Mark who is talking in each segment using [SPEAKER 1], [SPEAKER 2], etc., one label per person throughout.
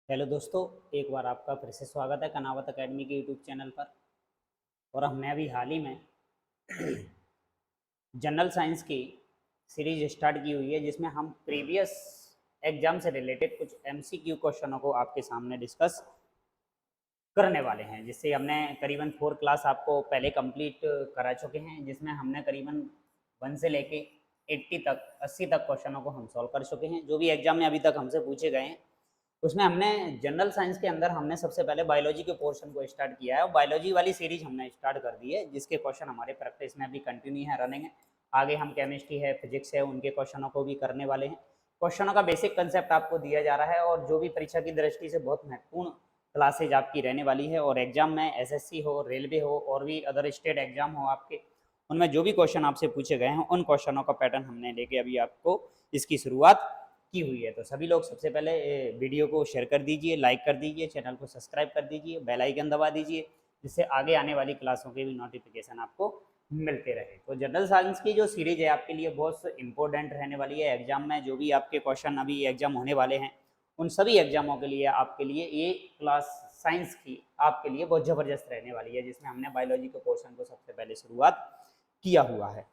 [SPEAKER 1] Hello दोस्तों, एक बार आपका फिर से स्वागत है कनावत एकेडमी के यूट्यूब चैनल पर। और हमने अभी हाल ही में जनरल साइंस की सीरीज स्टार्ट की हुई है, जिसमें हम प्रीवियस एग्जाम से रिलेटेड कुछ एमसीक्यू क्वेश्चनों को आपके सामने डिस्कस करने वाले हैं। जिससे हमने करीबन 4 क्लास आपको पहले कंप्लीट करा चुके हैं, जिसमें हमने करीबन 1 से लेके 80 तक क्वेश्चनों को हम सॉल्व कर चुके हैं, जो भी एग्जाम में अभी तक हमसे पूछे गए हैं। उसमें हमने जनरल साइंस के अंदर हमने सबसे पहले बायोलॉजी के पोर्शन को स्टार्ट किया है, और बायोलॉजी वाली सीरीज हमने स्टार्ट कर दी है, जिसके क्वेश्चन हमारे प्रैक्टिस में अभी कंटिन्यू है, रनिंग है। आगे हम केमिस्ट्री है, फिजिक्स है, उनके क्वेश्चनों को भी करने वाले हैं। क्वेश्चनों का बेसिक कंसेप्ट आपको दिया जा रहा है, और जो भी परीक्षा की दृष्टि से बहुत महत्वपूर्ण क्लासेज आपकी रहने वाली है। और एग्जाम में एसएससी हो, रेलवे हो, और भी अदर स्टेट एग्जाम हो आपके, उनमें जो भी क्वेश्चन आपसे पूछे गए हैं, उन क्वेश्चनों का पैटर्न हमने लेके अभी आपको इसकी शुरुआत की हुई है। तो सभी लोग सबसे पहले वीडियो को शेयर कर दीजिए, लाइक कर दीजिए, चैनल को सब्सक्राइब कर दीजिए, बेल आइकन दबा दीजिए, जिससे आगे आने वाली क्लासों के भी नोटिफिकेशन आपको मिलते रहे। तो जनरल साइंस की जो सीरीज है आपके लिए बहुत इंपॉर्टेंट रहने वाली है। एग्जाम में जो भी आपके क्वेश्चन अभी एग्जाम होने वाले हैं, उन सभी एग्जामों के लिए आपके लिए ये क्लास साइंस की आपके लिए बहुत ज़बरदस्त रहने वाली है, जिसमें हमने बायोलॉजी के पोर्शन को सबसे पहले शुरुआत किया हुआ है।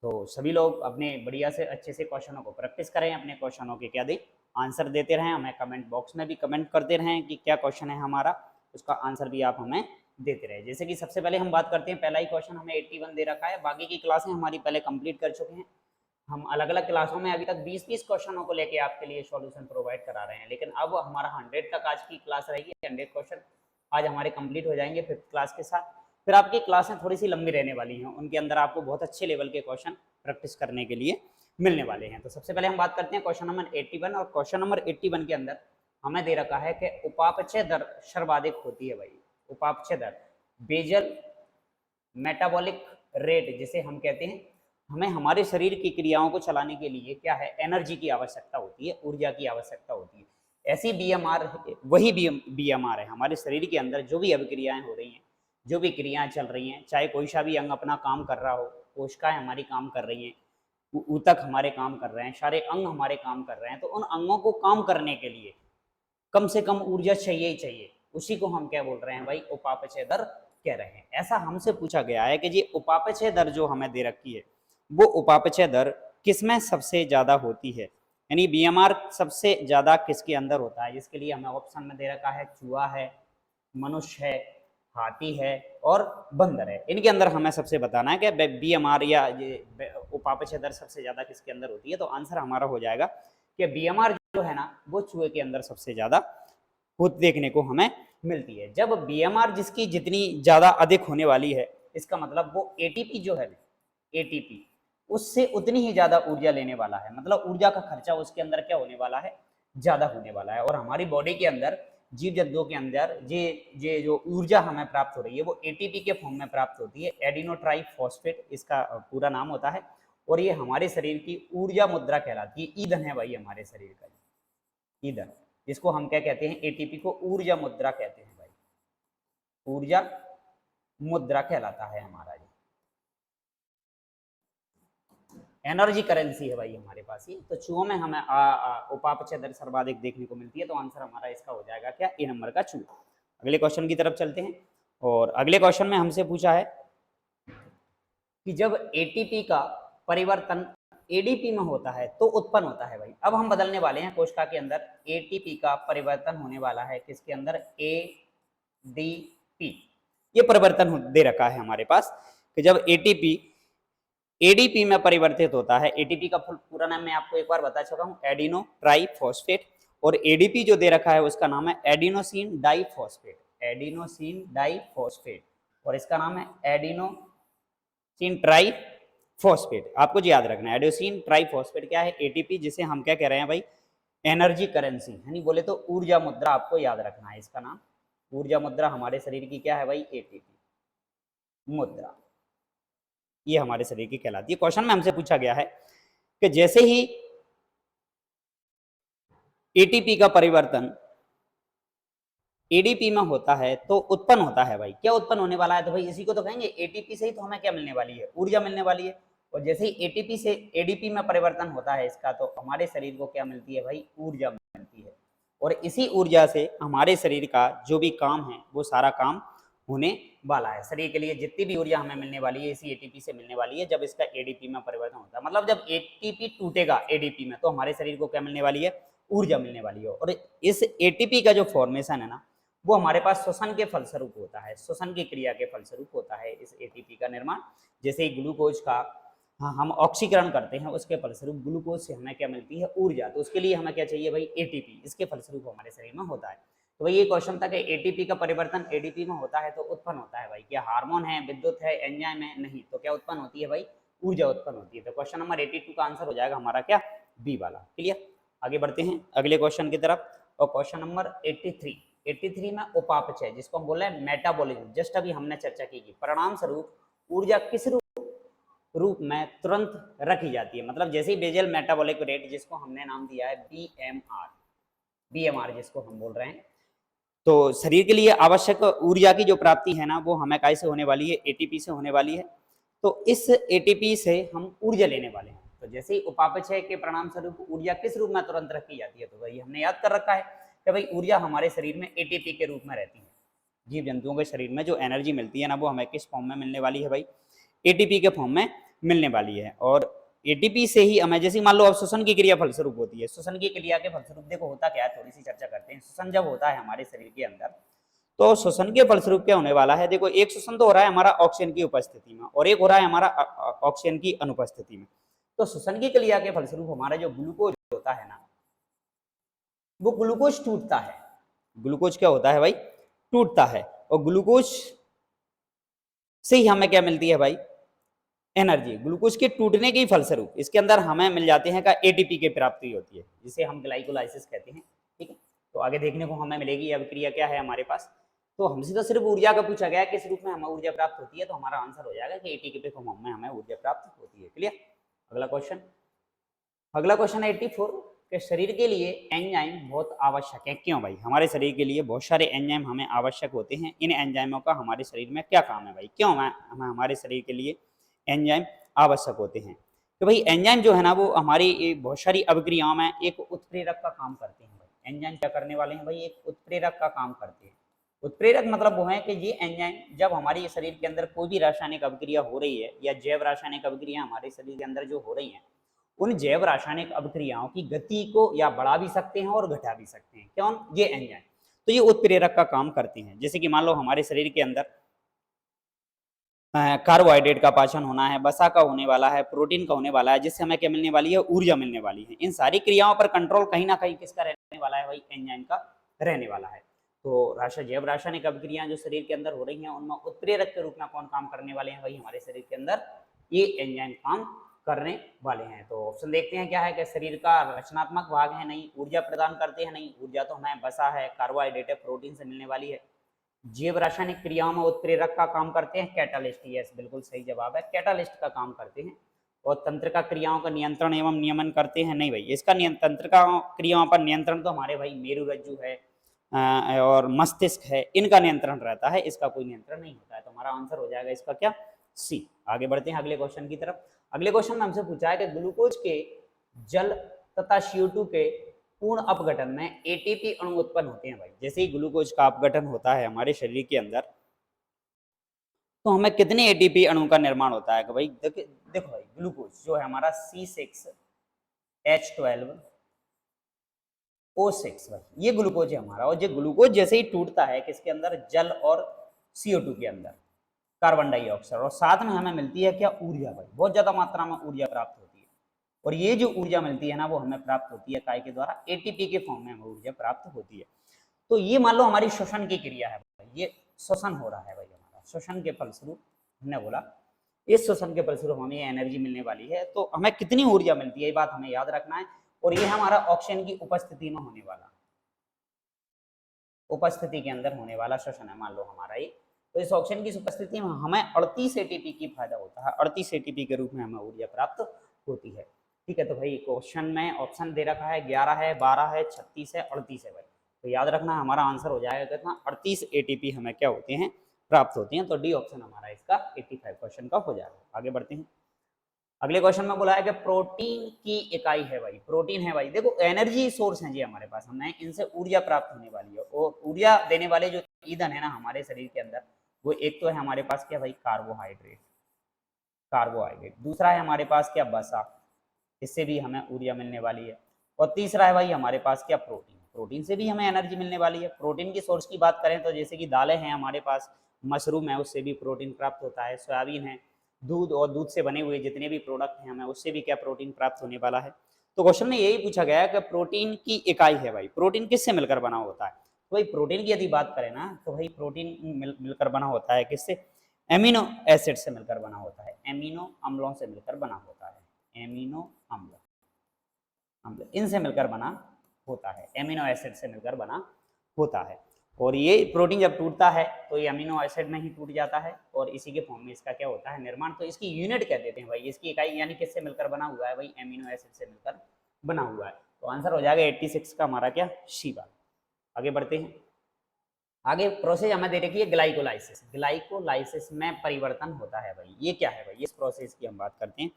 [SPEAKER 1] तो सभी लोग अपने बढ़िया से अच्छे से क्वेश्चनों को प्रैक्टिस करें, अपने क्वेश्चनों के क्या दें आंसर देते रहें। हमें कमेंट बॉक्स में भी कमेंट करते रहें कि क्या क्वेश्चन है हमारा, उसका आंसर भी आप हमें देते रहे। जैसे कि सबसे पहले हम बात करते हैं, पहला ही क्वेश्चन हमें 81 दे रखा है। बाकी की क्लासें हमारी पहले कंप्लीट कर चुके हैं। हम अलग अलग क्लासों में अभी तक 20-20 क्वेश्चनों को लेके आपके लिए सॉल्यूशन प्रोवाइड करा रहे हैं, लेकिन अब हमारा 100 तक आज की क्लास रहेगी। 100 क्वेश्चन आज हमारे कंप्लीट हो जाएंगे 5th क्लास के साथ। फिर आपकी क्लासें थोड़ी सी लंबी रहने वाली हैं, उनके अंदर आपको बहुत अच्छे लेवल के क्वेश्चन प्रैक्टिस करने के लिए मिलने वाले हैं। तो सबसे पहले हम बात करते हैं क्वेश्चन नंबर 81। और क्वेश्चन नंबर 81 के अंदर हमें दे रखा है कि उपापचय दर सर्वाधिक होती है। भाई उपापचय दर, बेजल मेटाबॉलिक रेट जिसे हम कहते हैं, हमें हमारे शरीर की क्रियाओं को चलाने के लिए क्या है, एनर्जी की आवश्यकता होती है, ऊर्जा की आवश्यकता होती है। ऐसी बीएमआर, वही बीएमआर है हमारे शरीर के अंदर जो भी अभिक्रियाएं हो रही हैं, जो भी क्रियाएं चल रही हैं, चाहे कोई सा भी अंग अपना काम कर रहा हो, कोशिकाएं हमारी काम कर रही हैं, ऊतक हमारे काम कर रहे हैं, सारे अंग हमारे काम कर रहे हैं, तो उन अंगों को काम करने के लिए कम से कम ऊर्जा चाहिए ही चाहिए। उसी को हम क्या बोल रहे हैं भाई, उपापचय दर कह रहे हैं। ऐसा हमसे पूछा गया है कि जी उपापचय दर जो हमें दे रखी है, वो उपापचय दर किसमें सबसे ज्यादा होती है, यानी बीएमआर सबसे ज्यादा किसके अंदर होता है। जिसके लिए हमें ऑप्शन में दे रखा है चूहा है, मनुष्य है, हाथी है और बंदर है। इनके अंदर हमें सबसे बताना है कि बीएमआर या उपापचय दर सबसे ज्यादा किसके अंदर होती है। तो आंसर हमारा हो जाएगा कि बीएमआर जो है ना, वो चूहे के अंदर सबसे ज्यादा देखने को हमें मिलती है। जब बीएमआर जिसकी जितनी ज्यादा अधिक होने वाली है, इसका मतलब वो एटीपी जो है, एटीपी उससे उतनी ही ज्यादा ऊर्जा लेने वाला है। मतलब ऊर्जा का खर्चा उसके अंदर क्या होने वाला है, ज्यादा होने वाला है। और हमारी बॉडी के अंदर, जीव जंतुओं के अंदर ये जो ऊर्जा हमें प्राप्त हो रही है, वो एटीपी के फॉर्म में प्राप्त होती है। एडिनो ट्राई फॉस्फेट इसका पूरा नाम होता है। और ये हमारे शरीर की ऊर्जा मुद्रा कहलाती है। ईंधन है भाई हमारे शरीर का, ईंधन, जिसको हम क्या कहते हैं, एटीपी को ऊर्जा मुद्रा कहते हैं भाई, ऊर्जा मुद्रा कहलाता है हमारा। ये एनर्जी करेंसी है भाई हमारे पास ये। तो चूहों में हमें उपापचय दर सर्वाधिक देखने को मिलती है। तो आंसर हमारा इसका हो जाएगा क्या, ए नंबर का चूहा। अगले क्वेश्चन की तरफ चलते हैं। और अगले क्वेश्चन में हमसे पूछा है कि जब एटीपी का परिवर्तन एडीपी में होता है तो उत्पन्न होता है। भाई अब हम बदलने वाले हैं, कोशिका के अंदर एटीपी का परिवर्तन होने वाला है, किसके अंदर, एडीपी। ये परिवर्तन दे रखा है हमारे पास कि जब एटीपी एडीपी में परिवर्तित होता है। एटीपी का पूरा नाम मैं आपको एक बार बता चुका हूं, एडिनो ट्राइफॉस्फेट। और एडीपी जो दे रखा है उसका नाम है एडिनोसिन डाइफॉस्फेट, एडिनोसिन डाइफॉस्फेट। और इसका नाम है एडिनोसिन ट्राइफॉस्फेट। आपको जो याद रखना है, एडिनोसिन ट्राइफॉस्फेट क्या है, एटीपी, जिसे हम क्या कह रहे हैं भाई, एनर्जी करेंसी, यानी बोले तो ऊर्जा मुद्रा। आपको याद रखना है इसका नाम, ऊर्जा मुद्रा हमारे शरीर की क्या है भाई, एटीपी मुद्रा। ये हमारे शरीर की कहलाती है। क्वेश्चन में हमसे पूछा गया है कि जैसे ही एटीपी का परिवर्तन एडीपी में होता है तो उत्पन्न होता है। भाई क्या उत्पन्न होने वाला है, तो भाई इसी को तो कहेंगे, एटीपी से ही तो हमें क्या मिलने वाली है, ऊर्जा मिलने वाली है। और जैसे ही एटीपी से एडीपी में परिवर्तन होता है इसका, तो हमारे शरीर को क्या मिलती है भाई, ऊर्जा मिलती है। और इसी ऊर्जा से हमारे शरीर का जो भी काम है वो सारा काम होने वाला है। शरीर के लिए जितनी भी ऊर्जा हमें मिलने वाली है इसी एटीपी से मिलने वाली है जब इसका एडीपी में परिवर्तन होता है। मतलब जब एटीपी टूटेगा एडीपी में तो हमारे शरीर को क्या मिलने वाली है, ऊर्जा मिलने वाली है। और इस एटीपी का जो फॉर्मेशन है ना वो हमारे पास श्वसन के फलस्वरूप होता है, श्वसन की क्रिया के फलस्वरूप होता है इस एटीपी का निर्माण। जैसे ही ग्लूकोज का हम ऑक्सीकरण करते हैं उसके फलस्वरूप ग्लूकोज से हमें क्या मिलती है, ऊर्जा। तो उसके लिए हमें क्या चाहिए भाई, एटीपी। इसके फलस्वरूप हमारे शरीर में होता है। तो भाई ये क्वेश्चन था कि एटीपी का परिवर्तन एडीपी में होता है तो उत्पन्न होता है भाई क्या हार्मोन है, विद्युत है, एंजाइम है? नहीं। तो क्या उत्पन्न होती है भाई, ऊर्जा उत्पन्न होती है। तो क्वेश्चन नंबर 82 का आंसर हो जाएगा हमारा क्या, बी वाला। क्लियर। आगे बढ़ते हैं अगले क्वेश्चन की तरफ। और क्वेश्चन नंबर 83 में उपापचय जिसको हम बोल रहे हैं मेटाबॉलिज्म, जस्ट अभी हमने चर्चा की परिणाम स्वरूप ऊर्जा किस रूप में तुरंत रखी जाती है। मतलब जैसे ही बेजल मेटाबॉलिक रेट जिसको हमने नाम दिया है बीएमआर जिसको हम बोल रहे हैं, तो शरीर के लिए आवश्यक ऊर्जा की जो प्राप्ति है ना वो हमें कैसे होने वाली है, एटीपी से होने वाली है। तो इस एटीपी से हम ऊर्जा लेने वाले हैं। तो जैसे ही उपापचय के परिणाम स्वरूप ऊर्जा किस रूप में तुरंत रखी जाती है, तो भाई हमने याद कर रखा है कि भाई ऊर्जा हमारे शरीर में एटीपी के रूप में रहती है। जीव जंतुओं के शरीर में जो एनर्जी मिलती है ना वो हमें किस फॉर्म में मिलने वाली है भाई, एटीपी के फॉर्म में मिलने वाली है। और एटीपी से ही हमें, जैसे मान लो अब श्वसन की क्रिया फलस्वरूप होती है, श्वसन की क्रिया के फलस्वरूप देखो होता क्या है, थोड़ी सी चर्चा करते हैं। श्वसन जब होता है हमारे शरीर के अंदर तो श्वसन के फलस्वरूप क्या होने वाला है, देखो एक श्वसन तो हो रहा है हमारा ऑक्सीजन की उपस्थिति में और एक हो रहा है हमारा ऑक्सीजन की अनुपस्थिति में। तो श्वसन की क्रिया के फलस्वरूप हमारा जो ग्लूकोज होता है ना वो ग्लूकोज टूटता है। ग्लूकोज क्या होता है भाई, टूटता है। और ग्लूकोज से ही हमें क्या मिलती है भाई, एनर्जी। ग्लूकोज के टूटने के फलस्वरूप इसके अंदर हमें मिल जाते हैं का एटीपी की प्राप्ति होती है जिसे हम ग्लाइकोलाइसिस कहते हैं। ठीक है, तो आगे देखने को हमें मिलेगी अब क्रिया क्या है हमारे पास। तो हमसे तो सिर्फ ऊर्जा का पूछा गया किस रूप में हमें ऊर्जा प्राप्त होती है, तो हमारा आंसर हो जाएगा कि एटीपी के फॉर्म में हमें ऊर्जा प्राप्त होती है। क्लियर। अगला क्वेश्चन है 84 के शरीर के लिए एंजाइम बहुत आवश्यक है। क्यों भाई, हमारे शरीर के लिए बहुत सारे एंजाइम हमें आवश्यक होते हैं। इन एंजाइमों का हमारे शरीर में क्या काम है भाई, क्यों हमें हमारे शरीर के लिए एंजाइम आवश्यक होते हैं। तो भाई एंजाइम जो है ना वो हमारी बहुत सारी अभिक्रियाओं में एक उत्प्रेरक का काम करते हैं भाई। एंजाइम क्या करने वाले हैं भाई, एक उत्प्रेरक का काम करते हैं। उत्प्रेरक मतलब वो है कि ये एंजाइम जब हमारे शरीर के अंदर कोई भी रासायनिक अभिक्रिया हो रही है या जैव रासायनिक अभिक्रिया हमारे शरीर के अंदर जो हो रही है उन जैव रासायनिक अभिक्रियाओं की गति को या बढ़ा भी सकते हैं और घटा भी सकते हैं। क्यों, ये एंजाइम। तो ये उत्प्रेरक का काम करते हैं। जैसे कि मान लो हमारे शरीर के अंदर कार्बोहाइड्रेट का पाचन होना है, वसा का होने वाला है, प्रोटीन का होने वाला है, जिससे हमें क्या मिलने वाली है, ऊर्जा मिलने वाली है। इन सारी क्रियाओं पर कंट्रोल कहीं ना कहीं किसका रहने वाला है भाई, एंजाइम का रहने वाला है। तो जैव रासायनिक अभिक्रियाएं जो शरीर के अंदर हो रही हैं उनमें उत्प्रेरक के रूप में कौन काम करने वाले हैं भाई, हमारे शरीर के अंदर ये एंजाइम काम करने वाले हैं। तो ऑप्शन देखते हैं क्या है कि शरीर का रचनात्मक भाग है, नहीं। ऊर्जा प्रदान करते हैं, नहीं। ऊर्जा तो हमें वसा है, कार्बोहाइड्रेट है, प्रोटीन से मिलने वाली है। जैव रासायनिक क्रियाओं में उत्प्रेरक का काम करते हैं, कैटालिस्ट। यस, बिल्कुल सही जवाब है, कैटालिस्ट का काम करते हैं। और तंत्रिका क्रियाओं का नियंत्रण एवं नियमन करते हैं, नहीं भाई। इसका तंत्रिका क्रियाओं पर नियंत्रण तो हमारे भाई मेरुरज्जु है और मस्तिष्क है, इनका नियंत्रण रहता है, इसका कोई नियंत्रण नहीं होता है। तो हमारा आंसर हो जाएगा इसका क्या, सी। आगे बढ़ते हैं अगले क्वेश्चन की तरफ। अगले क्वेश्चन में हमसे पूछा है कि ग्लूकोज के जल तथा CO2 के पूर्ण अपघटन में एटीपी अणु उत्पन्न होते हैं भाई। जैसे ही ग्लूकोज का अपघटन होता है हमारे शरीर के अंदर तो हमें कितने एटीपी अणु का निर्माण होता है कि भाई देखो भाई ग्लूकोज जो है हमारा C6H12O6 भाई, ये ग्लूकोज है हमारा। और ये ग्लूकोज जैसे ही टूटता है किसके अंदर, जल और CO2 के अंदर, कार्बन डाइऑक्साइड, और साथ में हमें मिलती है क्या, ऊर्जा भाई। बहुत ज्यादा मात्रा में ऊर्जा प्राप्त होती है। और ये जो ऊर्जा मिलती है ना वो हमें प्राप्त होती है काय के द्वारा, एटीपी के फॉर्म में हमें ऊर्जा प्राप्त होती है। तो ये मान लो हमारी श्वसन की क्रिया है भाई, ये श्वसन हो रहा है भाई हमारा। श्वसन के फलस्वरूप हमने बोला इस श्वसन के फलस्वरूप हमें एनर्जी मिलने वाली है। तो हमें कितनी ऊर्जा मिलती है ये बात हमें याद रखना है। और ये हमारा ऑक्सीजन की उपस्थिति में होने वाला, उपस्थिति के अंदर होने वाला श्वसन है मान लो हमारा ये। तो इस ऑक्सीजन की उपस्थिति में हमें 38 एटीपी की फायदा होता है। 38 एटीपी के रूप में हमें ऊर्जा प्राप्त होती है। ठीक है, तो भाई क्वेश्चन में ऑप्शन दे रखा है 11 है, 12 है, 36 है, 38 है भाई। तो याद रखना हमारा आंसर हो जाएगा कितना, 38 एटीपी हमें क्या होते हैं, प्राप्त होते हैं। तो डी ऑप्शन हमारा इसका 85 क्वेश्चन का हो जाएगा। आगे बढ़ते हैं अगले क्वेश्चन में बोला है कि प्रोटीन की इकाई है भाई, प्रोटीन है भाई, देखो एनर्जी सोर्स है जी हमारे पास, हमें इनसे ऊर्जा प्राप्त होने वाली है, और ऊर्जा देने वाले जो ईंधन है ना हमारे शरीर के अंदर, वो एक तो है हमारे पास क्या भाई, कार्बोहाइड्रेट, कार्बोहाइड्रेट, दूसरा है हमारे पास क्या, वसा, इससे भी हमें ऊर्जा मिलने वाली है, और तीसरा है भाई हमारे पास क्या, प्रोटीन, प्रोटीन से भी हमें एनर्जी मिलने वाली है। प्रोटीन की सोर्स की बात करें तो जैसे कि दालें हैं हमारे पास, मशरूम है उससे भी प्रोटीन प्राप्त होता है, सोयाबीन है, दूध और दूध से बने हुए जितने भी प्रोडक्ट हैं हमें उससे भी क्या प्रोटीन प्राप्त होने वाला है। तो क्वेश्चन में यही पूछा गया है कि प्रोटीन की इकाई है भाई, प्रोटीन किससे मिलकर बना होता है, तो भाई प्रोटीन की यदि बात करें ना तो भाई प्रोटीन मिलकर बना होता है किससे, एमिनो एसिड से मिलकर बना होता है, एमिनो अम्लों से मिलकर बना होता है, एमिनो अम्ल, अम्ल इनसे मिलकर बना होता है, एमिनो एसिड से मिलकर बना होता है। और ये प्रोटीन जब टूटता है तो ये अमीनो एसिड में ही टूट जाता है और इसी के फॉर्म में इसका क्या होता है, निर्माण। तो इसकी यूनिट कह देते हैं भाई, इसकी इकाई यानी किससे मिलकर बना हुआ है भाई, एमिनो एसिड से मिलकर बना हुआ है। तो आंसर हो जाएगा 86 का हमारा क्या, शी बात। आगे बढ़ते हैं, आगे प्रोसेस हमें दे रखी है ग्लाइकोलाइसिस, ग्लाइकोलाइसिस में परिवर्तन होता है भाई, ये क्या है भाई, इस प्रोसेस की हम बात करते हैं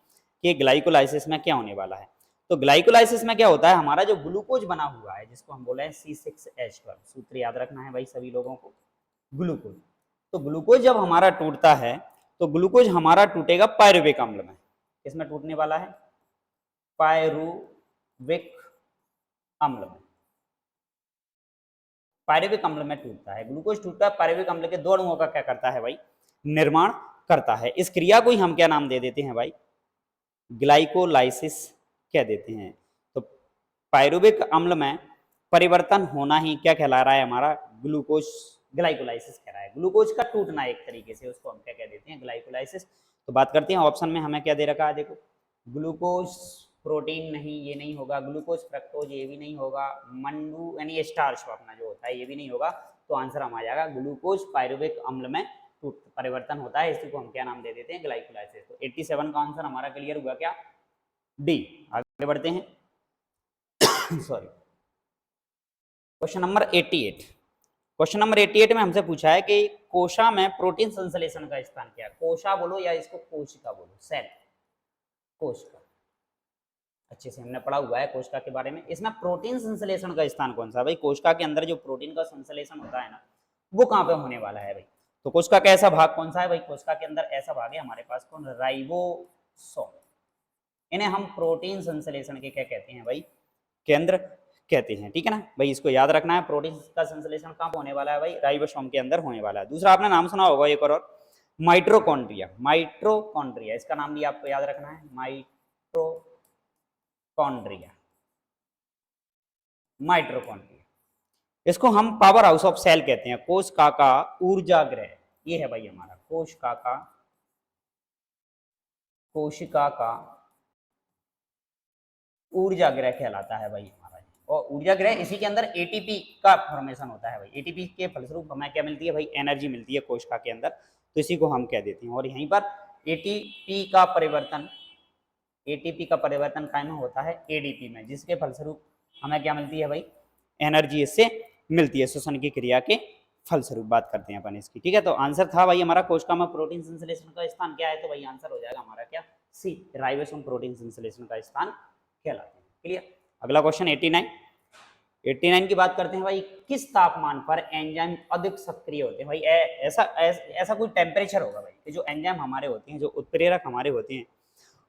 [SPEAKER 1] कि ग्लाइकोलाइसिस में क्या होने वाला है। तो ग्लाइकोलाइसिस में क्या होता है, हमारा जो ग्लूकोज बना हुआ है जिसको हम बोले हैं C6H12, सूत्र याद रखना है भाई सभी लोगों को, ग्लूकोज। तो ग्लूकोज जब हमारा टूटता है तो ग्लूकोज हमारा टूटेगा पायरुविक अम्ल में, किसमें टूटने वाला है, पायरुविक अम्ल में, पायरुविक अम्ल में टूटता है, ग्लूकोज टूटता है पायरुविक अम्ल के दो अणुओं का क्या करता है भाई, निर्माण करता है। इस क्रिया को ही हम क्या नाम दे देते हैं भाई, ग्लाइकोलाइसिस कह देते हैं। तो पायरुविक अम्ल में परिवर्तन होना ही क्या कहला रहा है, हमारा ग्लूकोज, ग्लाइकोलाइसिस कह रहा है, ग्लूकोज का टूटना एक तरीके से, उसको हम क्या कह देते हैं, ग्लाइकोलाइसिस। तो बात करते हैं ऑप्शन में हमें क्या दे रखा है, देखो ग्लूकोज प्रोटीन नहीं, ये नहीं होगा, ग्लूकोज फ्रक्टोज ये भी नहीं होगा, मंडू यानी स्टार्च अपना जो होता है ये भी नहीं होगा। तो आंसर हम आ जाएगा ग्लूकोज पायरुविक अम्ल में परिवर्तन होता है, इसी को हम क्या नाम दे देते हैं, ग्लाइकोलाइसिस। तो 87 का आंसर हमारा क्लियर हुआ क्या, डी। आगे बढ़ते हैं sorry, question number 88, question number 88 में हमसे पूछा है कि कोशा में प्रोटीन संश्लेषण का स्थान क्या है, कोशा बोलो या इसको कोशिका बोलो, सेल, कोशिका, अच्छे से हमने पढ़ा हुआ है कोशिका के बारे में। इसमें प्रोटीन संश्लेषण का स्थान कौन सा है भाई, कोशिका के अंदर जो प्रोटीन का संश्लेषण होता है ना वो कहाँ पे होने वाला है भाई, तो कोशिका का ऐसा भाग कौन सा है भाई, कोशिका के अंदर ऐसा भाग है हमारे पास कौन, राइबोसोम, इन्हें हम प्रोटीन संश्लेषण के क्या कहते हैं भाई, केंद्र कहते हैं, ठीक है ना भाई, इसको याद रखना है, प्रोटीन का संश्लेषण कहाँ होने वाला है भाई, राइबोसोम के अंदर होने वाला है। दूसरा आपने नाम सुना होगा एक और माइटोकॉन्ड्रिया, माइटोकॉन्ड्रिया इसका नाम भी आपको याद रखना है, माइटोकॉन्ड्रिया, माइटोकॉन्ड्रिया, इसको हम पावर हाउस ऑफ सेल कहते हैं, कोशिका का ऊर्जा गृह, ये है भाई हमारा कोशिका का ऊर्जा गृह कहलाता है भाई हमारा। और ऊर्जा गृह इसी के अंदर एटीपी का फॉर्मेशन होता है भाई, एटीपी के फलस्वरूप हमें क्या मिलती है भाई, एनर्जी मिलती है कोशिका के अंदर, तो इसी को हम कह देते हैं। और यहीं पर एटीपी का परिवर्तन, एटीपी का परिवर्तन काय में होता है, एडीपी में, जिसके फलस्वरूप हमें क्या मिलती है भाई, एनर्जी इससे मिलती है, श्वसन की क्रिया के फलस्वरूप बात करते हैं अपन इसकी, ठीक है। तो आंसर था भाई हमारा कोशिका में प्रोटीन संश्लेषण का स्थान क्या है, तो भाई आंसर हो जाएगा हमारा क्या, सी, राइबोसोम प्रोटीन संश्लेषण का स्थान कहलाते हैं। क्लियर। अगला क्वेश्चन 89, 89 की बात करते हैं भाई, किस तापमान पर एंजाइम अधिक सक्रिय होते हैं भाई, ऐसा कोई टेम्परेचर होगा भाई कि जो एंजाइम हमारे होते हैं, जो उत्प्रेरक हमारे होते हैं,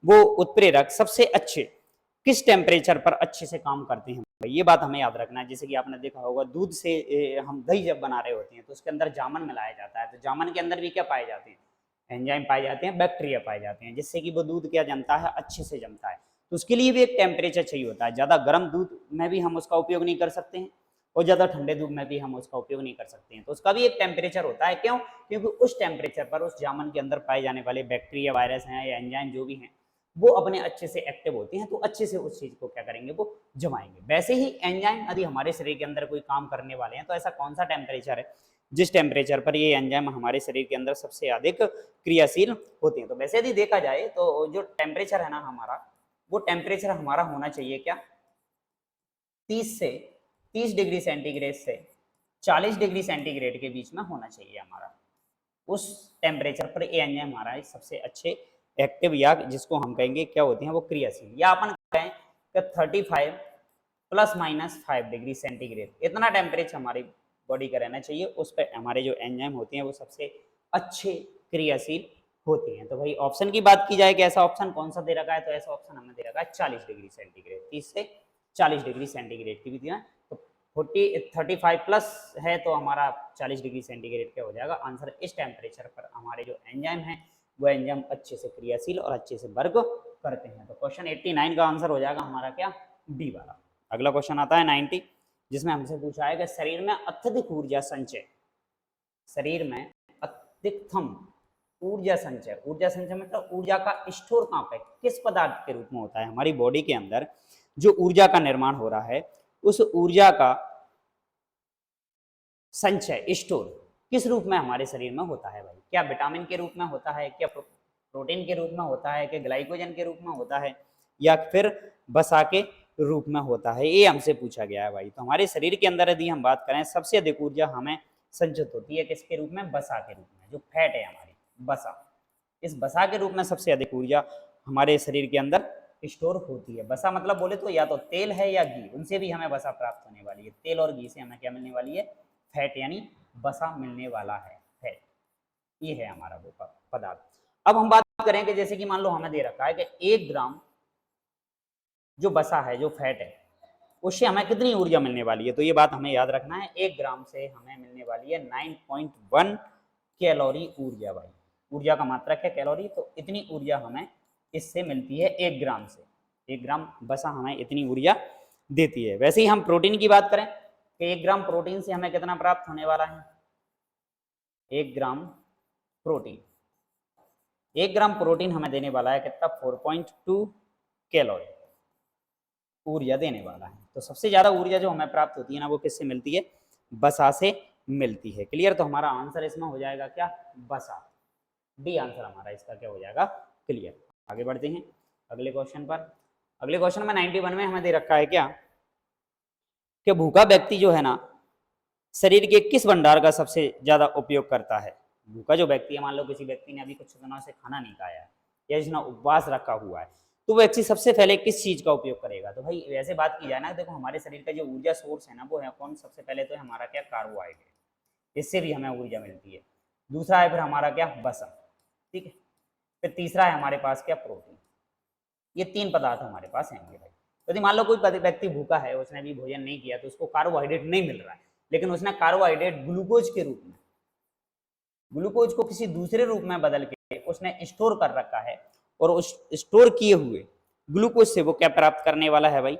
[SPEAKER 1] वो उत्प्रेरक सबसे अच्छे किस टेम्परेचर पर अच्छे से काम करते हैं भाई, ये बात हमें याद रखना है। जैसे कि आपने देखा होगा दूध से हम दही जब बना रहे होते हैं तो उसके अंदर जामन मिलाया जाता है, तो जामन के अंदर भी क्या पाए जाते हैं, एंजाइम पाए जाते हैं, बैक्टीरिया पाए जाते हैं, जिससे कि वो दूध क्या जमता है, अच्छे से जमता है। तो उसके लिए भी एक टेम्परेचर चाहिए होता है, ज़्यादा गर्म दूध में भी हम उसका उपयोग नहीं कर सकते हैं और ज़्यादा ठंडे दूध में भी हम उसका उपयोग नहीं कर सकते हैं, तो उसका भी एक टेम्परेचर होता है। क्यों, क्योंकि उस टेम्परेचर पर उस जामन के अंदर पाए जाने वाले बैक्टीरिया, वायरस हैं या एंजाइम जो भी हैं वो अपने अच्छे से एक्टिव होते हैं, तो अच्छे से उस चीज़ को क्या करेंगे, वो जमाएंगे। वैसे ही एंजाइम यदि हमारे शरीर के अंदर कोई काम करने वाले हैं तो ऐसा कौन सा टेम्परेचर है जिस टेम्परेचर पर ये एंजाइम हमारे शरीर के अंदर सबसे अधिक क्रियाशील होते हैं। तो वैसे यदि देखा जाए तो जो टेम्परेचर है ना हमारा, वो टेम्परेचर हमारा होना चाहिए क्या, 30 डिग्री सेंटीग्रेड से 40 डिग्री सेंटीग्रेड के बीच में होना चाहिए हमारा, उस टेम्परेचर पर ये एंजाइम हमारा सबसे अच्छे एक्टिव या जिसको हम कहेंगे क्या होते हैं वो क्रियाशील, या अपन कहें कि 35 ±5 डिग्री सेंटीग्रेड इतना टेम्परेचर हमारी बॉडी का रहना चाहिए, उस पर हमारे जो एंजाइम होते हैं वो सबसे अच्छे क्रियाशील होती हैं। तो भाई ऑप्शन की बात की जाए कि ऐसा ऑप्शन कौन सा दे रखा है, तो ऐसा ऑप्शन हमने दे रखा है 40 डिग्री सेंटीग्रेड, 30 से 40 डिग्री सेंटीग्रेड की भी दिया। तो 35 प्लस है तो हमारा 40 डिग्री सेंटीग्रेड क्या हो जाएगा आंसर। इस टेम्परेचर पर हमारे जो एंजाइम है वो एंजाइम अच्छे से क्रियाशील और अच्छे से वर्क करते हैं। तो क्वेश्चन 89 का आंसर हो जाएगा हमारा क्या, बी वाला। अगला क्वेश्चन आता है 90, जिसमें हमसे पूछा है कि शरीर में अत्यधिक ऊर्जा संचय, शरीर में अधिकतम ऊर्जा संचय, ऊर्जा संचय मतलब ऊर्जा का स्टोर कहाँ पे, किस पदार्थ के रूप में होता है। हमारी बॉडी के अंदर जो ऊर्जा का निर्माण हो रहा है उस ऊर्जा का संचय स्टोर किस रूप में हमारे शरीर में होता है भाई। क्या विटामिन के रूप में होता है, क्या प्रोटीन के रूप में होता है, क्या ग्लाइकोजन के रूप में होता है, या फिर वसा के रूप में होता है, ये हमसे पूछा गया है भाई। तो हमारे शरीर के अंदर यदि हम बात करें सबसे अधिक ऊर्जा हमें संचित होती है किसके रूप में, वसा के रूप में। जो फैट है हमारी वसा, इस वसा के रूप में सबसे अधिक ऊर्जा हमारे शरीर के अंदर स्टोर होती है। वसा मतलब बोले तो या तो तेल है या घी, उनसे भी हमें वसा प्राप्त होने वाली है। तेल और घी से हमें क्या मिलने वाली है, फैट यानी वसा मिलने वाला है, फैट। ये है हमारा वो पदार्थ। अब हम बात करें कि जैसे कि मान लो हमें दे रखा है कि 1 ग्राम जो वसा है, जो फैट है, उससे हमें कितनी ऊर्जा मिलने वाली है। तो ये बात हमें याद रखना है, 1 ग्राम से हमें मिलने वाली है 9.1 कैलोरी ऊर्जा भाई। ऊर्जा का मात्रक है कैलोरी, तो इतनी ऊर्जा हमें इससे मिलती है 1 ग्राम से। 1 ग्राम वसा हमें इतनी ऊर्जा देती है। वैसे ही हम प्रोटीन की बात करें कि 1 ग्राम प्रोटीन से हमें कितना प्राप्त होने वाला है, 1 ग्राम प्रोटीन, 1 ग्राम प्रोटीन हमें देने वाला है कितना, 4.2 कैलोरी ऊर्जा देने वाला है। तो सबसे ज्यादा ऊर्जा जो हमें प्राप्त होती है ना वो किससे मिलती है, वसा से मिलती है। क्लियर। तो हमारा आंसर इसमें हो जाएगा क्या, वसा। डी आंसर हमारा इसका क्या हो जाएगा, क्लियर। आगे बढ़ते हैं अगले क्वेश्चन पर। अगले क्वेश्चन में 91 में हमें दे रखा है क्या, कि भूखा व्यक्ति जो है ना शरीर के किस भंडार का सबसे ज्यादा उपयोग करता है। भूखा जो व्यक्ति है, मान लो किसी व्यक्ति ने अभी कुछ दिनों से खाना नहीं खाया है या जिसने उपवास रखा हुआ है, तो व्यक्ति सबसे पहले किस चीज का उपयोग करेगा। तो भाई वैसे बात की जाए ना, देखो हमारे शरीर का जो ऊर्जा सोर्स है ना वो है कौन, सबसे पहले तो है हमारा क्या, कार्बोहाइड्रेट, इससे भी हमें ऊर्जा मिलती है। दूसरा है फिर हमारा क्या, वसा, ठीक है। फिर तीसरा है हमारे पास क्या, प्रोटीन। ये 3 पदार्थ हमारे पास होंगे भाई। यदि मान लो कोई व्यक्ति भूखा है, उसने भी भोजन नहीं किया, तो उसको कार्बोहाइड्रेट नहीं मिल रहा है, लेकिन उसने कार्बोहाइड्रेट ग्लूकोज के रूप में, ग्लूकोज को किसी दूसरे रूप में बदल के उसने स्टोर कर रखा है, और उस स्टोर किए हुए ग्लूकोज से वो क्या प्राप्त करने वाला है भाई,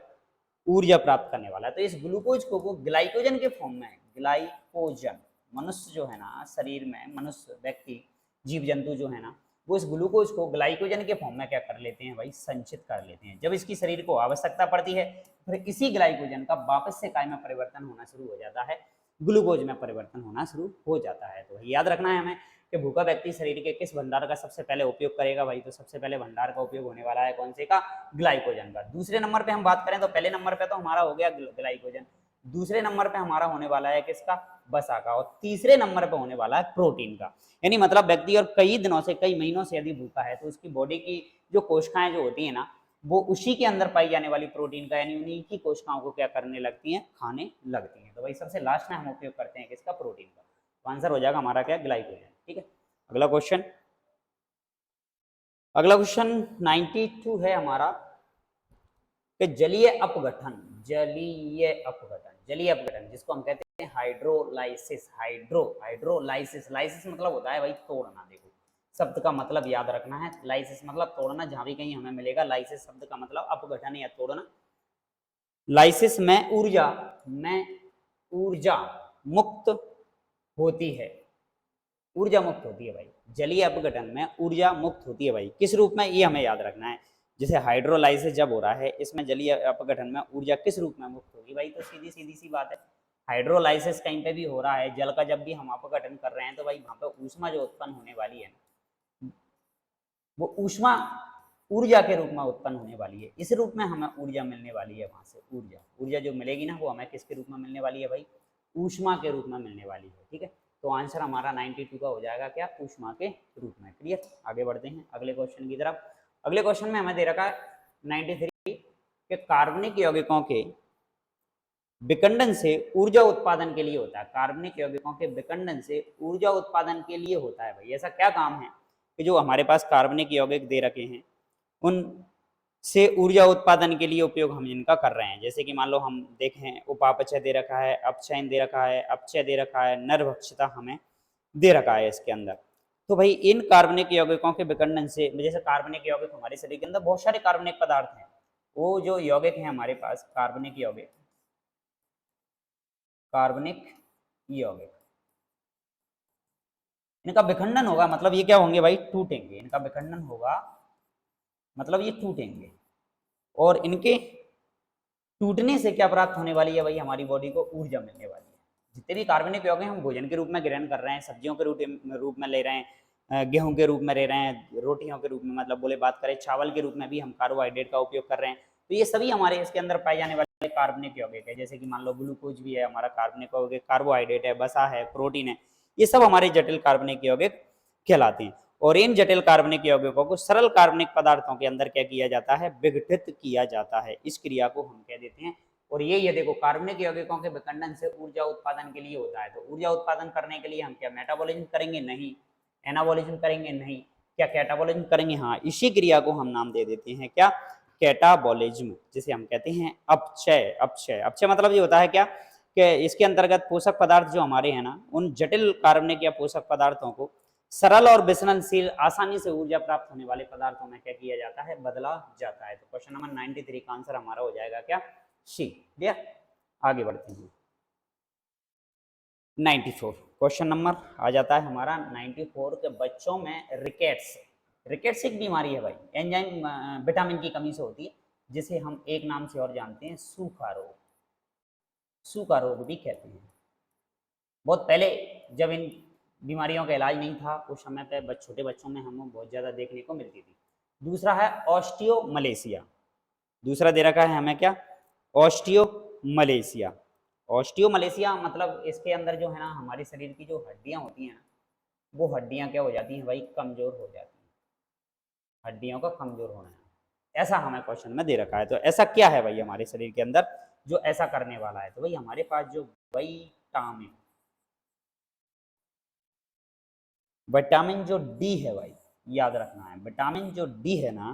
[SPEAKER 1] ऊर्जा प्राप्त करने वाला है। तो इस ग्लूकोज को वो ग्लाइकोजन के फॉर्म में, ग्लाइकोजन, मनुष्य जो है ना शरीर में, मनुष्य व्यक्ति जीव जंतु जो है ना वो इस ग्लूकोज को ग्लाइकोजन के फॉर्म में क्या कर लेते हैं भाई, संचित कर लेते हैं। जब इसकी शरीर को आवश्यकता पड़ती है फिर इसी ग्लाइकोजन का वापस से काय में परिवर्तन होना शुरू हो जाता है, ग्लूकोज में परिवर्तन होना शुरू हो जाता है। तो याद रखना है हमें कि भूखा व्यक्ति शरीर के किस भंडार का सबसे पहले उपयोग करेगा भाई, तो सबसे पहले भंडार का उपयोग होने वाला है कौन से का, ग्लाइकोजन का। दूसरे नंबर पे हम बात करें तो पहले नंबर पे तो हमारा हो गया ग्लाइकोजन, दूसरे नंबर पे हमारा होने वाला है किसका, वसा का, और तीसरे नंबर पे होने वाला है प्रोटीन का। यानी मतलब व्यक्ति और कई दिनों से, कई महीनों से यदि भूखा है तो उसकी बॉडी की जो कोशिकाएं जो होती है ना वो उसी के अंदर पाई जाने वाली प्रोटीन का, यानी उन्हीं की कोशिकाओं को क्या करने लगती हैं, खाने लगती हैं। तो भाई सबसे लास्ट में हम उपयोग करते हैं किसका, प्रोटीन का। तो आंसर हो जाएगा हमारा क्या, ग्लाइकोजन, ठीक है। अगला क्वेश्चन, अगला क्वेश्चन 92 है हमारा कि जलीय अपघटन, जलीय अपघटन, जलीय अपघटन जिसको हम कहते हैं हाइड्रोलाइसिस, हाइड्रोलाइसिस, लाइसिस मतलब होता है भाई तोड़ना। देखो शब्द का मतलब याद रखना है, लाइसिस मतलब तोड़ना, जहां भी कहीं हमें मिलेगा लाइसिस शब्द का मतलब अपघटन या तोड़ना। लाइसिस में ऊर्जा मुक्त होती है, ऊर्जा मुक्त होती है भाई। जलीय अपघटन में ऊर्जा मुक्त होती है भाई, किस रूप में, ये हमें याद रखना है। जैसे हाइड्रोलाइसिस जब हो रहा है इसमें जलीय अपघटन में ऊर्जा किस रूप में मुक्त होगी भाई, तो सीधी सीधी सी बात है, हाइड्रोलाइसिस कहीं पे भी हो रहा है जल का, जब भी हम अपघटन कर रहे हैं तो भाई वहां पे ऊष्मा जो उत्पन्न होने वाली है वो ऊष्मा ऊर्जा के रूप में उत्पन्न होने वाली है। इस रूप में हमें ऊर्जा मिलने वाली है, वहां से ऊर्जा जो मिलेगी ना वो हमें किसके रूप में मिलने वाली है भाई, ऊष्मा के रूप में मिलने वाली है, ठीक है। तो आंसर हमारा 92 का हो जाएगा क्या, ऊष्मा के रूप में। क्लियर, आगे बढ़ते हैं अगले क्वेश्चन की तरफ। अगले क्वेश्चन में हमें दे रखा है 93 के कार्बनिक यौगिकों के विखंडन से ऊर्जा उत्पादन के लिए होता है। कार्बनिक यौगिकों के विखंडन से ऊर्जा उत्पादन के लिए होता है। भाई ऐसा क्या काम है कि जो हमारे पास कार्बनिक यौगिक दे रखे हैं उन से ऊर्जा उत्पादन के लिए उपयोग हम इनका कर रहे हैं। जैसे कि मान लो हम देखें उपापचय दे रखा है, अपचयन दे रखा है, अपचय दे रखा है, नरभक्षता हमें दे रखा है इसके अंदर। तो भाई इन कार्बनिक यौगिकों के विखंडन से, जैसे कार्बनिक यौगिक हमारे शरीर के अंदर बहुत सारे कार्बनिक पदार्थ हैं, वो जो यौगिक हैं हमारे पास कार्बनिक यौगिक, कार्बनिक यौगिक, इनका विखंडन होगा मतलब ये क्या होंगे भाई, टूटेंगे। इनका विखंडन होगा मतलब ये टूटेंगे, और इनके टूटने से क्या प्राप्त होने वाली है भाई, हमारी बॉडी को ऊर्जा मिलने वाली है। जितने भी कार्बनिक यौगिक हम भोजन के रूप में ग्रहण कर रहे हैं, सब्जियों के रूप में ले रहे हैं, गेहूं के रूप में ले रहे हैं, रोटियों के रूप में, मतलब बोले बात करें चावल के रूप में भी हम कार्बोहाइड्रेट का उपयोग कर रहे हैं, तो ये सभी हमारे इसके अंदर पाए जाने वाले कार्बनिक यौगिक है। जैसे कि मान लो ग्लूकोज भी है हमारा कार्बनिक यौगिक, कार्बोहाइड्रेट है, वसा है, प्रोटीन है, ये सब हमारे जटिल कार्बनिक यौगिक कहलाते हैं। और इन जटिल कार्बनिक यौगिकों को सरल कार्बनिक पदार्थों के अंदर क्या किया जाता है, विघटित किया जाता है। इस क्रिया को हम कह देते हैं। और ये देखो कार्बनिक यौगिकों के विखंडन से ऊर्जा उत्पादन के लिए होता है। तो ऊर्जा उत्पादन करने के लिए हम क्या मेटाबॉलिज्म करेंगे, नहीं। एनाबॉलिज्म करेंगे, नहीं। क्या कैटाबॉलिज्म करेंगे, हाँ। इसी क्रिया को हम नाम दे देते हैं क्या, कैटाबॉलिज्म, जिसे हम कहते हैं अपचय। अपचय अपचय मतलब ये होता है क्या कि इसके अंतर्गत पोषक पदार्थ जो हमारे हैं ना, उन जटिल कार्बनिक या पोषक पदार्थों को सरल और विसरणशील आसानी से ऊर्जा प्राप्त होने वाले पदार्थों में क्या किया जाता है, बदला जाता है। तो क्वेश्चन नंबर 93 का आंसर हमारा हो जाएगा क्या, सी। क्लियर, आगे बढ़ते हैं। 94 क्वेश्चन नंबर आ जाता है हमारा 94 के बच्चों में रिकेट्स। रिकेट्स एक बीमारी है भाई, एंजाइम विटामिन की कमी से होती है, जिसे हम एक नाम से और जानते हैं सूखा रोग। सूखा रोग भी कहते हैं। बहुत पहले जब इन बीमारियों का इलाज नहीं था उस समय पे छोटे बच्चों में हमें बहुत ज़्यादा देखने को मिलती थी। दूसरा है ऑस्टियोमलेशिया। दूसरा दे रखा है हमें क्या, ऑस्टियोमलेशिया। ऑस्टियोमलेशिया मतलब इसके अंदर जो है ना, हमारे शरीर की जो हड्डियां होती हैं ना, वो हड्डियां क्या हो जाती हैं भाई, कमजोर हो जाती हैं। हड्डियों का कमजोर होना है, ऐसा हमें क्वेश्चन में दे रखा है। तो ऐसा क्या है भाई हमारे शरीर के अंदर जो ऐसा करने वाला है, तो भाई हमारे पास जो विटामिन विटामिन जो डी है भाई, याद रखना है, विटामिन जो डी है ना,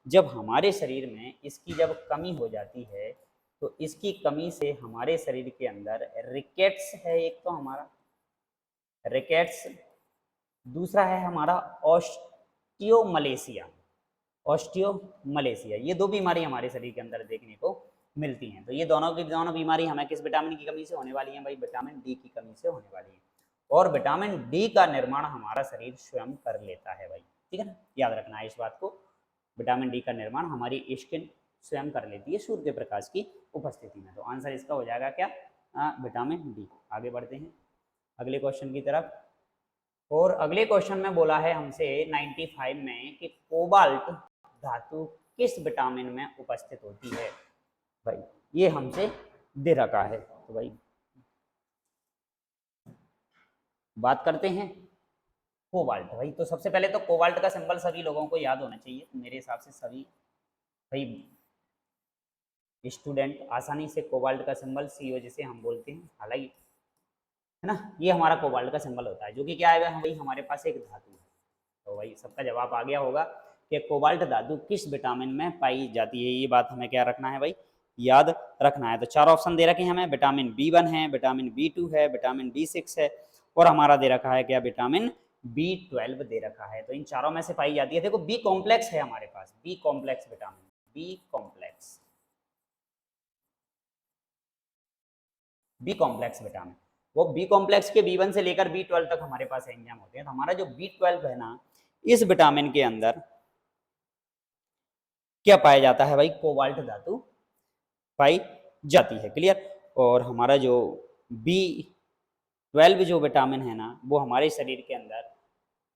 [SPEAKER 1] जब हमारे शरीर में इसकी जब कमी हो जाती है, तो इसकी कमी से हमारे शरीर के अंदर रिकेट्स है एक, तो हमारा रिकेट्स, दूसरा है हमारा ऑस्टियोमलेशिया। ऑस्टियोमलेशिया, ये दो बीमारी हमारे शरीर के अंदर देखने को मिलती हैं। तो ये दोनों की दोनों बीमारी हमें किस विटामिन की कमी से होने वाली है भाई, विटामिन डी की कमी से होने वाली है। और विटामिन डी का निर्माण हमारा शरीर स्वयं कर लेता है भाई, ठीक है ना, याद रखना है इस बात को। विटामिन डी का निर्माण हमारी स्किन स्वयं कर लेती है सूर्य प्रकाश की उपस्थिति में। तो आंसर इसका हो जाएगा क्या, विटामिन डी। आगे बढ़ते हैं अगले क्वेश्चन की तरफ। और अगले क्वेश्चन में बोला है हमसे 95 में कि कोबाल्ट धातु किस विटामिन में उपस्थित होती है। भाई ये हमसे दे रखा है, तो भाई बात करते हैं कोबाल्ट। भाई तो सबसे पहले तो कोबाल्ट का सिंबल सभी लोगों को याद होना चाहिए, मेरे हिसाब से सभी भाई स्टूडेंट आसानी से कोबाल्ट का सिंबल CO जिसे हम बोलते हैं, हालांकि है ना, ये हमारा कोबाल्ट का सिंबल होता है, जो कि क्या है भाई, हमारे पास एक धातु है। तो भाई सबका जवाब आ गया होगा कि कोबाल्ट धातु किस विटामिन में पाई जाती है। ये बात हमें क्या रखना है भाई, याद रखना है। तो चार ऑप्शन दे रखे हैं हमें, विटामिन B1 है, विटामिन B2 है, विटामिन B6 है, और हमारा दे रखा है क्या, विटामिन B12 दे रखा है। तो इन चारों में से पाई जाती है। देखो बी कॉम्प्लेक्स है हमारे पास, B complex vitamin, B complex, B complex vitamin, वो बी कॉम्प्लेक्स के B1 से लेकर B12 तक हमारे पास एंजाइम होते हैं। तो हमारा जो B12 है ना, इस विटामिन के अंदर क्या पाया जाता है भाई, कोबाल्ट धातु पाई जाती है। क्लियर। और हमारा जो B12 जो विटामिन है ना, वो हमारे शरीर के अंदर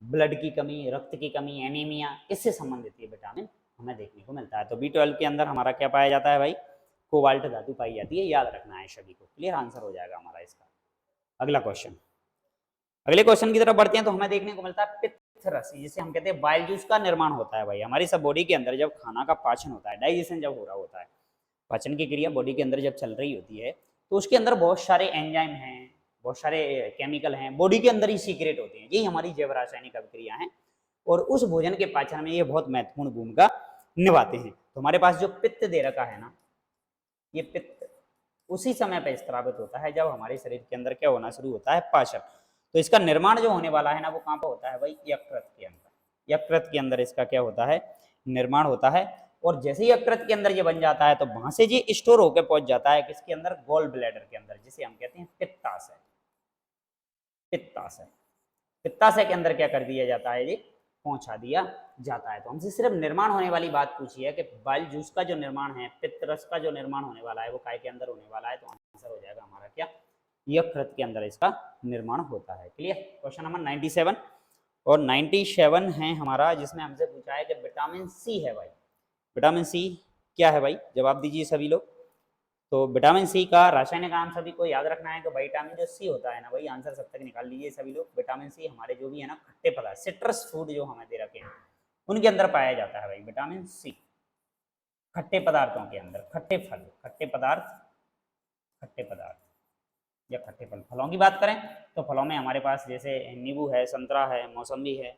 [SPEAKER 1] ब्लड की कमी, रक्त की कमी, एनीमिया, इससे संबंधित ये विटामिन हमें देखने को मिलता है। तो B12 के अंदर हमारा क्या पाया जाता है भाई, कोबाल्ट धातु पाई जाती है, याद रखना है सभी को। क्लियर, आंसर हो जाएगा हमारा इसका। अगला क्वेश्चन अगले क्वेश्चन की तरफ बढ़ते हैं तो हमें देखने को मिलता है पित्त रस, जिसे हम कहते हैं बाइल जूस का निर्माण होता है भाई हमारी सब बॉडी के अंदर। जब खाना का पाचन होता है, डाइजेशन जब हो रहा होता है, पाचन की क्रिया बॉडी के अंदर जब चल रही होती है, तो उसके अंदर बहुत सारे एंजाइम हैं, बहुत सारे केमिकल हैं, बॉडी के अंदर ही सीक्रेट होते हैं। यही हमारी जैव रासायनिक अभिक्रिया है और उस भोजन के पाचन में ये बहुत महत्वपूर्ण भूमिका निभाते हैं। तो हमारे पास जो पित्त दे रखा है ना, ये पित्त उसी समय पर स्त्रावित होता है जब हमारे शरीर के अंदर क्या होना शुरू होता है, पाचन। तो इसका निर्माण जो होने वाला है ना, वो कहाँ पर होता है भाई, यकृत के अंदर। यकृत के अंदर इसका क्या होता है, निर्माण होता है। और जैसे ही यकृत के अंदर ये बन जाता है तो वहां से ये स्टोर होकर पहुंच जाता है किसके अंदर, गॉल ब्लैडर के अंदर, जिसे हम कहते हैं पित्ताशय। पित्ताशय, पित्ताशय के अंदर क्या कर दिया जाता है, ये पहुंचा दिया जाता है। तो हमसे सिर्फ निर्माण होने वाली बात पूछी है कि बाइल जूस का जो निर्माण है, पित्त रस का जो निर्माण होने वाला है, वो काय के अंदर होने वाला है। तो आंसर हो जाएगा हमारा क्या, यकृत के अंदर इसका निर्माण होता है। क्लियर। क्वेश्चन नंबर 97 और 97 है हमारा, जिसमें हमसे पूछा है कि विटामिन सी है भाई, विटामिन सी क्या है भाई, जवाब दीजिए सभी लोग। तो विटामिन सी का रासायनिक नाम सभी को याद रखना है कि विटामिन जो सी होता है ना भाई, आंसर सब तक निकाल लीजिए सभी लोग। विटामिन सी हमारे जो भी है ना खट्टे पदार्थ, सिट्रस फूड जो हमें दे रखे हैं, उनके अंदर पाया जाता है भाई विटामिन सी। खट्टे पदार्थों के अंदर, खट्टे फल, खट्टे पदार्थ, खट्टे पदार्थ या खट्टे फल। फलों की बात करें तो फलों में हमारे पास जैसे नींबू है, संतरा है, मौसम्बी है,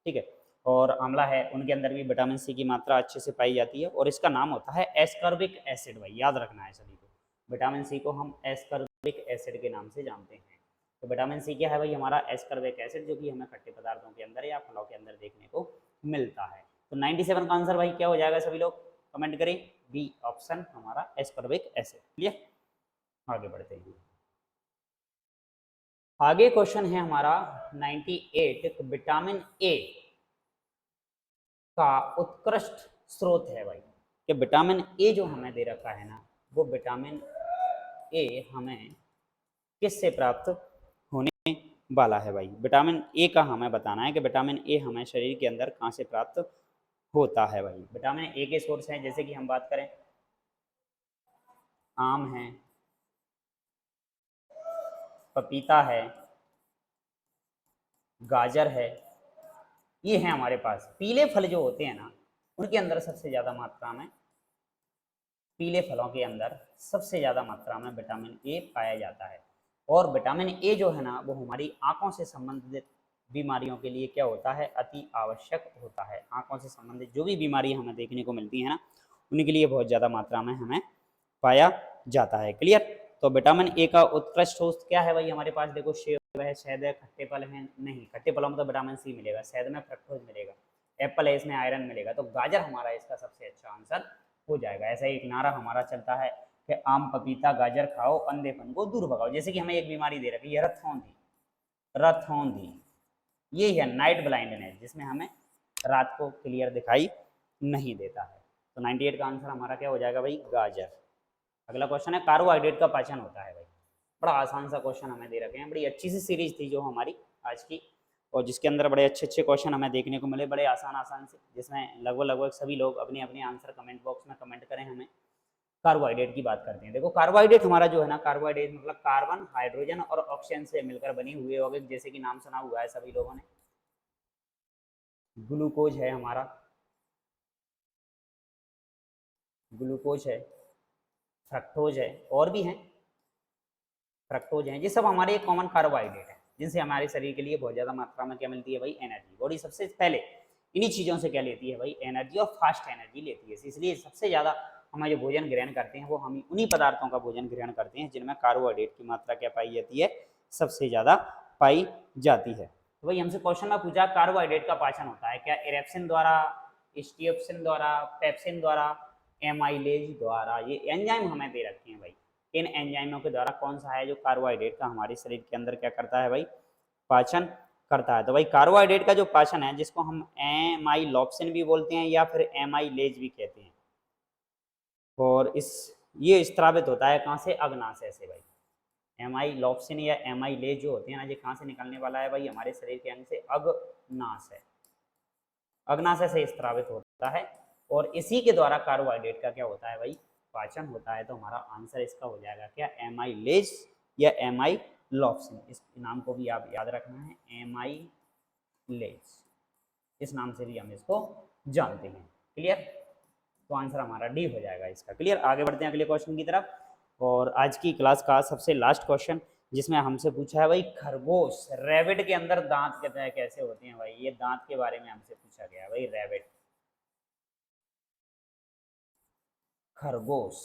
[SPEAKER 1] ठीक है, और आंवला है, उनके अंदर भी विटामिन सी की मात्रा अच्छे से पाई जाती है। और इसका नाम होता है एस्कॉर्बिक एसिड भाई, याद रखना है सभी को। विटामिन सी को हम एस्कॉर्बिक एसिड के नाम से जानते हैं। तो विटामिन सी क्या है भाई, हमारा एस्कॉर्बिक एसिड, जो कि हमें खट्टे पदार्थों के अंदर या फलों के अंदर देखने को मिलता है। तो 97 का आंसर भाई क्या हो जाएगा, सभी लोग कमेंट करें। बी ऑप्शन हमारा एस्कॉर्बिक एसिड। क्लियर। आगे बढ़ते हैं। आगे क्वेश्चन है हमारा 98, विटामिन ए का उत्कृष्ट स्रोत है भाई, कि विटामिन ए जो हमें दे रखा है ना, वो विटामिन ए हमें किससे प्राप्त होने वाला है भाई। विटामिन ए का हमें बताना है कि विटामिन ए हमें शरीर के अंदर कहाँ से प्राप्त होता है भाई। विटामिन ए के सोर्स हैं, जैसे कि हम बात करें, आम है, पपीता है, गाजर है, ये है हमारे पास। पीले फल जो होते हैं ना, उनके अंदर सबसे ज़्यादा मात्रा में, पीले फलों के अंदर सबसे ज़्यादा मात्रा में विटामिन ए पाया जाता है। और विटामिन ए जो है ना, वो हमारी आंखों से संबंधित बीमारियों के लिए क्या होता है, अति आवश्यक होता है। आंखों से संबंधित जो भी बीमारी हमें देखने को मिलती है ना, उनके लिए बहुत ज़्यादा मात्रा में हमें पाया जाता है। क्लियर। तो विटामिन ए का उत्कृष्ट स्रोत क्या है भाई हमारे पास, देखो, सेब है, शहद है, खट्टे फल हैं, नहीं खट्टे फलों में तो विटामिन सी मिलेगा, शहद में फ्रक्टोज मिलेगा, एप्पल है, इसमें आयरन मिलेगा। तो गाजर हमारा इसका सबसे अच्छा आंसर हो जाएगा। ऐसा एक नारा हमारा चलता है कि आम पपीता गाजर खाओ, अंधेपन को दूर भगाओ। जैसे कि हमें एक बीमारी दे रखी है रथौंधी, रथौंधी, ये है नाइट ब्लाइंडनेस, जिसमें हमें रात को क्लियर दिखाई नहीं देता है। तो 98 का आंसर हमारा क्या हो जाएगा भाई, गाजर। अगला क्वेश्चन है, कार्बोहाइड्रेट का पाचन होता है भाई। बड़ा आसान सा क्वेश्चन हमें दे रखे हैं। बड़ी अच्छी सी सीरीज थी जो हमारी आज की, और जिसके अंदर बड़े अच्छे अच्छे क्वेश्चन हमें देखने को मिले, बड़े आसान आसान से, जिसमें लगभग सभी लोग अपने अपने आंसर कमेंट बॉक्स में कमेंट करें हमें। कार्बोहाइड्रेट की बात करते हैं। देखो, कार्बोहाइड्रेट हमारा जो है ना, कार्बोहाइड्रेट मतलब कार्बन, हाइड्रोजन और ऑक्सीजन से मिलकर बनी हुए यौगिक, जैसे कि नाम सुना हुआ है सभी लोगों ने। ग्लूकोज है हमारा, ग्लूकोज है, फ्रक्टोज है, और भी हैं, फ्रक्टोज हैं, ये सब हमारे कॉमन कार्बोहाइड्रेट हैं, जिनसे हमारे शरीर के लिए बहुत ज़्यादा मात्रा में क्या मिलती है भाई, एनर्जी। बॉडी सबसे पहले इन्हीं चीज़ों से क्या लेती है भाई, एनर्जी, और फास्ट एनर्जी लेती है। इसलिए सबसे ज़्यादा हम जो भोजन ग्रहण करते हैं, वो हम उन्हीं पदार्थों का भोजन ग्रहण करते हैं जिनमें कार्बोहाइड्रेट की मात्रा क्या पाई जाती है, सबसे ज़्यादा पाई जाती है। तो भाई हमसे क्वेश्चन में पूछा, कार्बोहाइड्रेट का पाचन होता है क्या, इरेप्सिन द्वारा, स्टियोप्सिन द्वारा, पेप्सिन द्वारा, एमाइलेज द्वारा। ये एंजाइम हमें दे रखे हैं भाई। इन एंजाइमों के द्वारा कौन सा है जो कार्बोहाइड्रेट का हमारे शरीर के अंदर क्या करता है भाई, पाचन करता है। तो भाई कार्बोहाइड्रेट का जो पाचन है, जिसको हम एमाइलोप्सिन भी बोलते हैं या फिर एमाइलेज भी कहते हैं, और ये स्त्रावित होता है कहाँ से, अग्नाशय से भाई। एमाइलोप्सिन या एमाइलेज जो होते हैं ना, ये कहाँ से निकलने वाला है भाई, हमारे शरीर के अंग से, अग्नाशय, अग्नाशय से स्त्रावित होता है। और इसी के द्वारा कार्बोहाइड्रेट का क्या होता है भाई, पाचन होता है। तो हमारा आंसर इसका हो जाएगा क्या, एमाइलेज या एमाइलोप्सिन। लॉफ्सन, इस नाम को भी आप याद रखना है, MI लेज, इस नाम से भी हम इसको जानते हैं। क्लियर? तो आंसर हमारा डी हो जाएगा इसका। क्लियर? आगे बढ़ते हैं अगले क्वेश्चन की तरफ। और आज की क्लास का सबसे लास्ट क्वेश्चन जिसमें हमसे पूछा है भाई खरगोश, रैबिट के अंदर दांत कैसे होते हैं भाई, ये दांत के बारे में हमसे पूछा गया भाई। रैबिट, खरगोश,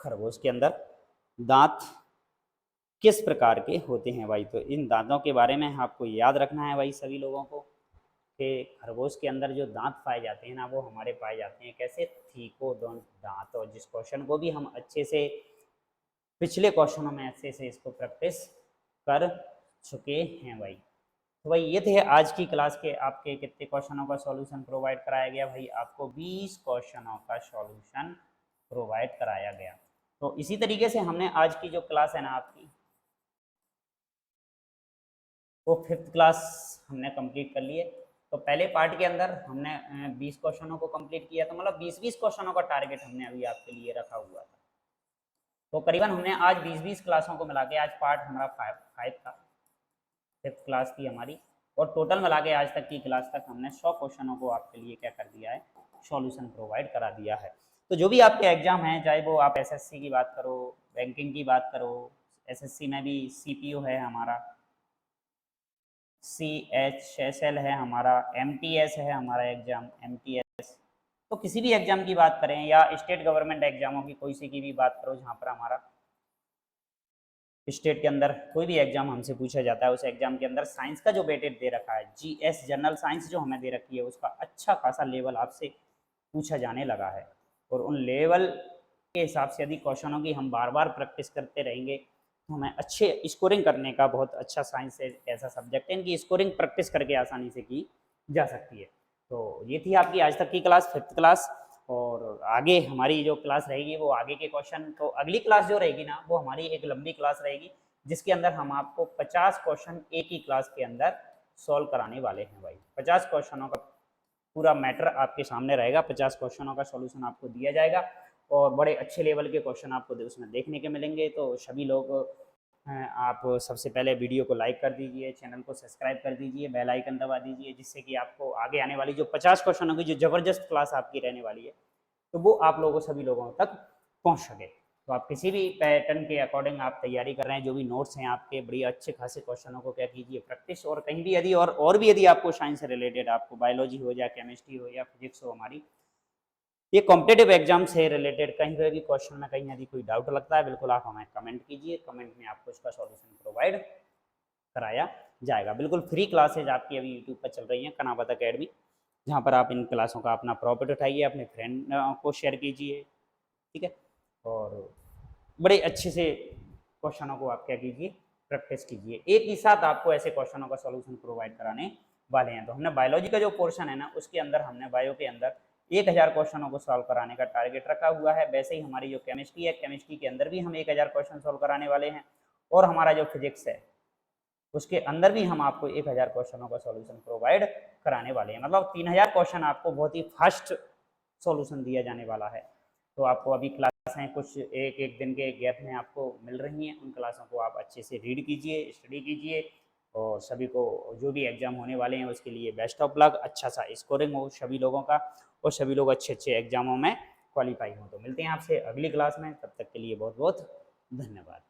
[SPEAKER 1] खरगोश के अंदर दांत किस प्रकार के होते हैं भाई। तो इन दांतों के बारे में आपको याद रखना है भाई सभी लोगों को कि खरगोश के अंदर जो दांत पाए जाते हैं ना, वो हमारे पाए जाते हैं कैसे, थीकोडोंट दांत। और जिस क्वेश्चन को भी हम अच्छे से पिछले क्वेश्चनों में अच्छे से इसको प्रैक्टिस कर चुके हैं भाई। तो भाई ये थे आज की क्लास के आपके कितने क्वेश्चनों का सॉल्यूशन प्रोवाइड कराया गया भाई, आपको 20 क्वेश्चनों का सॉल्यूशन प्रोवाइड कराया गया। तो इसी तरीके से हमने आज की जो क्लास है ना आपकी, वो 5th क्लास हमने कंप्लीट कर लिए। तो पहले पार्ट के अंदर हमने 20 क्वेश्चनों को कंप्लीट किया, तो मतलब 20-20 क्वेश्चनों का टारगेट हमने अभी आपके लिए रखा हुआ था। तो करीबन हमने आज 20-20 क्लासों को मिला के, आज पार्ट हमारा 5 था, 5th क्लास थी हमारी, और टोटल मिला के आज तक की क्लास तक हमने 100 क्वेश्चनों को आपके लिए क्या कर दिया है, सॉल्यूशन प्रोवाइड करा दिया है। तो जो भी आपके एग्जाम हैं, चाहे वो आप SSC की बात करो, बैंकिंग की बात करो, SSC में भी CPO है हमारा, CHSL है हमारा, MTS है हमारा एग्जाम, MTS, तो किसी भी एग्जाम की बात करें या स्टेट गवर्नमेंट एग्जामों की कोई सी की भी बात करो, जहाँ पर हमारा स्टेट के अंदर कोई भी एग्जाम हमसे पूछा जाता है, उस एग्जाम के अंदर साइंस का जो वेटेज दे रखा है, GS जनरल साइंस जो हमें दे रखी है, उसका अच्छा खासा लेवल आपसे पूछा जाने लगा है। और उन लेवल के हिसाब से यदि क्वेश्चनों की हम बार बार प्रैक्टिस करते रहेंगे तो हमें अच्छे स्कोरिंग करने का, बहुत अच्छा साइंस ऐसा सब्जेक्ट है इनकी स्कोरिंग प्रैक्टिस करके आसानी से की जा सकती है। तो ये थी आपकी आज तक की क्लास, 5th क्लास। और आगे हमारी जो क्लास रहेगी वो आगे के क्वेश्चन, तो अगली क्लास जो रहेगी ना, वो हमारी एक लंबी क्लास रहेगी जिसके अंदर हम आपको 50 क्वेश्चन एक ही क्लास के अंदर सॉल्व कराने वाले हैं भाई। 50 क्वेश्चनों का पूरा मैटर आपके सामने रहेगा, 50 क्वेश्चनों का सॉल्यूशन आपको दिया जाएगा और बड़े अच्छे लेवल के क्वेश्चन आपको उसमें देखने के मिलेंगे। तो सभी लोग आप सबसे पहले वीडियो को लाइक कर दीजिए, चैनल को सब्सक्राइब कर दीजिए, बेल आइकन दबा दीजिए, जिससे कि आपको आगे आने वाली जो 50 क्वेश्चनों की जो ज़बरदस्त क्लास आपकी रहने वाली है, तो वो आप लोगों सभी लोगों तक पहुंच सके। तो आप किसी भी पैटर्न के अकॉर्डिंग आप तैयारी कर रहे हैं, जो भी नोट्स हैं आपके, बड़ी अच्छे खासे क्वेश्चनों को क्या कीजिए प्रैक्टिस। और कहीं भी यदि और भी यदि आपको साइंस से रिलेटेड, आपको बायोलॉजी हो या केमिस्ट्री हो या फिजिक्स हो, हमारी ये कॉम्पिटेटिव एग्जाम से रिलेटेड कहीं पर भी क्वेश्चन में कहीं यदि कोई डाउट लगता है, बिल्कुल आप हमें कमेंट कीजिए, कमेंट में आपको इसका सॉल्यूशन प्रोवाइड कराया जाएगा। बिल्कुल फ्री क्लासेज आपकी अभी यूट्यूब पर चल रही हैं, कनावत अकेडमी, जहाँ पर आप इन क्लासों का अपना प्रॉफिट उठाइए, अपने फ्रेंड को शेयर कीजिए, ठीक है। और बड़े अच्छे से क्वेश्चनों को आप क्या कीजिए, प्रैक्टिस कीजिए। एक ही साथ आपको ऐसे क्वेश्चनों का सॉल्यूशन प्रोवाइड कराने वाले हैं। तो हमने बायोलॉजी का जो पोर्शन है ना, उसके अंदर हमने बायो के अंदर 1000 क्वेश्चनों को सॉल्व कराने का टारगेट रखा हुआ है। वैसे ही हमारी जो केमिस्ट्री है, केमिस्ट्री के अंदर भी हम 1000 क्वेश्चन सॉल्व कराने वाले हैं। और हमारा जो फिजिक्स है, उसके अंदर भी हम आपको 1000 क्वेश्चनों का सॉल्यूशन प्रोवाइड कराने वाले हैं। मतलब 3000 क्वेश्चन आपको बहुत ही फास्ट सॉल्यूशन दिया जाने वाला है। तो आपको अभी क्लासें कुछ एक दिन के गैप में आपको मिल रही हैं, उन क्लासों को आप अच्छे से रीड कीजिए, स्टडी कीजिए। और सभी को जो भी एग्ज़ाम होने वाले हैं उसके लिए बेस्ट ऑफ लक, अच्छा सा स्कोरिंग हो सभी लोगों का, और सभी लोग अच्छे अच्छे एग्जामों में क्वालिफाई हों। तो मिलते हैं आपसे अगली क्लास में, तब तक के लिए बहुत बहुत धन्यवाद।